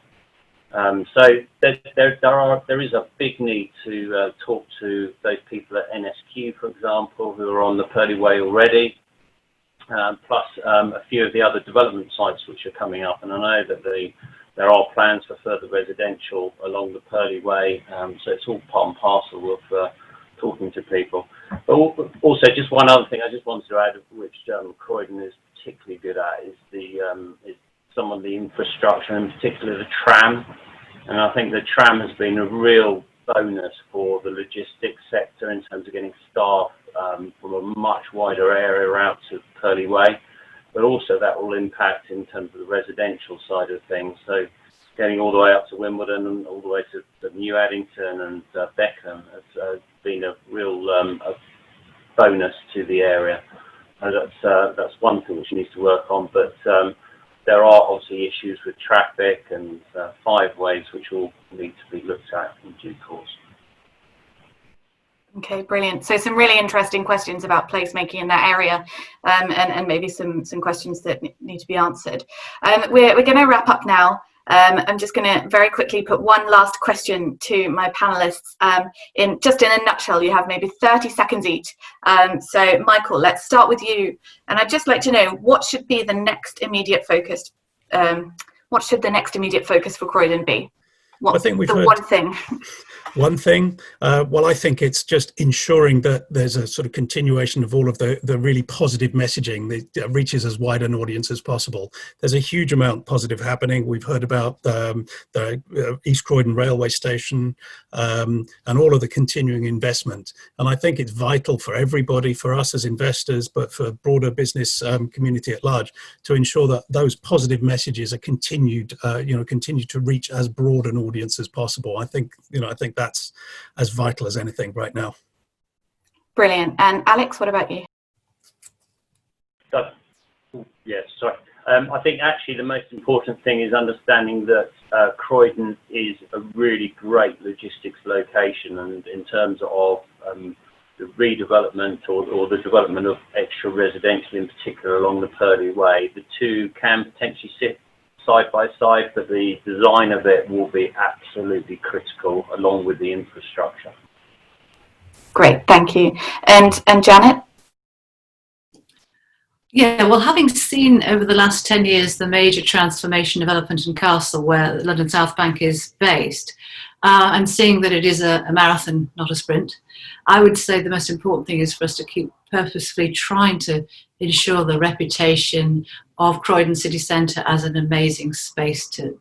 So there is a big need to talk to those people at NSQ, for example, who are on the Purley Way already, plus a few of the other development sites which are coming up. And I know that there are plans for further residential along the Purley Way, so it's all part and parcel of talking to people. But also, just one other thing I just wanted to add, which Croydon is particularly good at, is is some of the infrastructure, in particular the tram. And I think the tram has been a real bonus for the logistics sector in terms of getting staff from a much wider area out to Purley Way. But also that will impact in terms of the residential side of things. So getting all the way up to Wimbledon and all the way to New Addington and Beckham has been a real bonus to the area. That's one thing which needs to work on. But there are obviously issues with traffic and 5 ways which all need to be looked at in due course. Okay, brilliant. So some really interesting questions about placemaking in that area, and maybe some questions that need to be answered. We're going to wrap up now. I'm just going to very quickly put one last question to my panelists. In a nutshell, you have maybe 30 seconds each. So Michael, let's start with you. And I'd just like to know, what should be the next immediate focus? What should the next immediate focus for Croydon be? What's I think we've the heard one thing? One thing, well, I think it's just ensuring that there's a sort of continuation of all of the really positive messaging that reaches as wide an audience as possible. There's a huge amount positive happening. We've heard about the East Croydon railway station and all of the continuing investment. And I think it's vital for everybody, for us as investors, but for broader business community at large, to ensure that those positive messages are continue to reach as broad an audience audience as possible. I think that's as vital as anything right now. Brilliant. And Alex, what about you? Yes, sorry. I think actually the most important thing is understanding that Croydon is a really great logistics location, and in terms of the redevelopment or the development of extra residential in particular along the Purley Way, the two can potentially sit side by side, but the design of it will be absolutely critical along with the infrastructure. Great, thank you. And Janet? Yeah, well, having seen over the last 10 years the major transformation of Elephant and Castle, where London South Bank is based, and seeing that it is a marathon, not a sprint, I would say the most important thing is for us to keep purposefully trying to ensure the reputation of Croydon City Centre as an amazing space to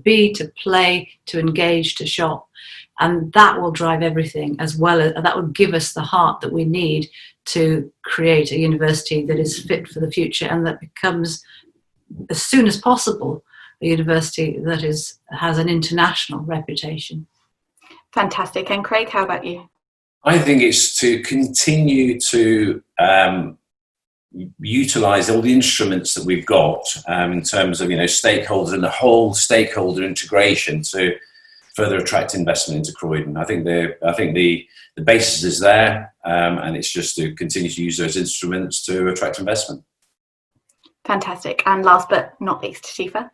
be, to play, to engage, to shop. And that will drive everything, as well as that will give us the heart that we need to create a university that is fit for the future and that becomes, as soon as possible, a university that has an international reputation. Fantastic. And Craig, how about you? I think it's to continue to utilise all the instruments that we've got in terms of stakeholders and the whole stakeholder integration to further attract investment into Croydon. I think the basis is there, and it's just to continue to use those instruments to attract investment. Fantastic. And last but not least, Shifa?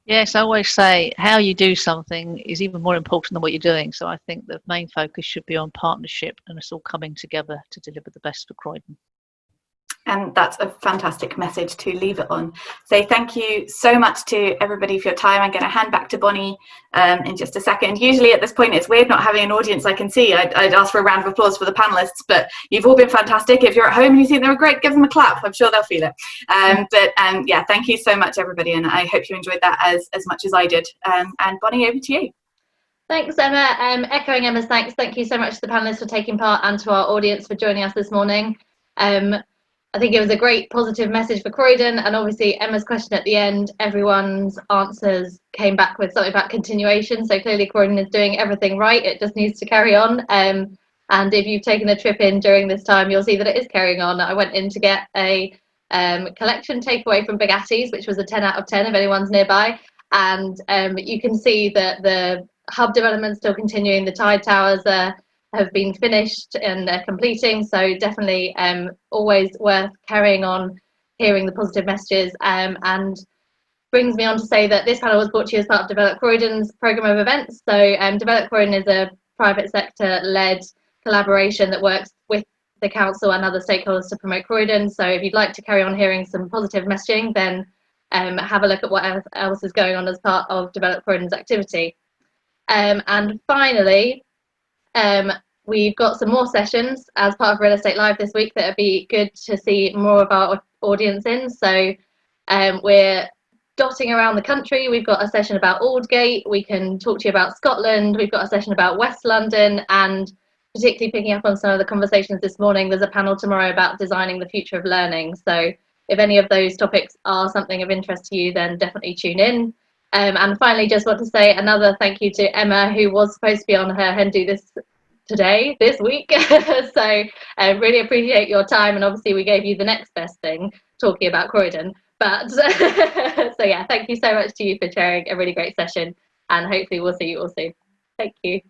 Yes, I always say how you do something is even more important than what you're doing. So I think the main focus should be on partnership and us all coming together to deliver the best for Croydon. And that's a fantastic message to leave it on. So thank you so much to everybody for your time. I'm going to hand back to Bonnie in just a second. Usually at this point it's weird not having an audience I can see. I'd ask for a round of applause for the panelists, but you've all been fantastic. If you're at home and you think they were great, give them a clap. I'm sure they'll feel it. Yeah, thank you so much, everybody. And I hope you enjoyed that as much as I did. And Bonnie, over to you. Thanks, Emma. Echoing Emma's thanks, thank you so much to the panelists for taking part and to our audience for joining us this morning. I think it was a great positive message for Croydon, and obviously Emma's question at the end, everyone's answers came back with something about continuation. So clearly Croydon is doing everything right. It just needs to carry on. And if you've taken a trip in during this time, you'll see that it is carrying on. I went in to get a collection takeaway from Bugatti's, which was a 10 out of 10 if anyone's nearby. And you can see that the hub development's still continuing. The tide towers have been finished and they're completing, so definitely always worth carrying on hearing the positive messages, and brings me on to say that this panel was brought to you as part of Develop Croydon's programme of events. So Develop Croydon is a private sector led collaboration that works with the council and other stakeholders to promote Croydon. So if you'd like to carry on hearing some positive messaging, then have a look at what else is going on as part of Develop Croydon's activity. And finally, we've got some more sessions as part of Real Estate Live this week that would be good to see more of our audience in. So we're dotting around the country. We've got a session about Aldgate. We can talk to you about Scotland. We've got a session about West London, and particularly picking up on some of the conversations this morning, there's a panel tomorrow about designing the future of learning. So if any of those topics are something of interest to you, then definitely tune in. And finally, just want to say another thank you to Emma, who was supposed to be on her hen do this week. So really appreciate your time, and obviously we gave you the next best thing, talking about Croydon. But so yeah, thank you so much to you for chairing a really great session, and hopefully we'll see you all soon. Thank you.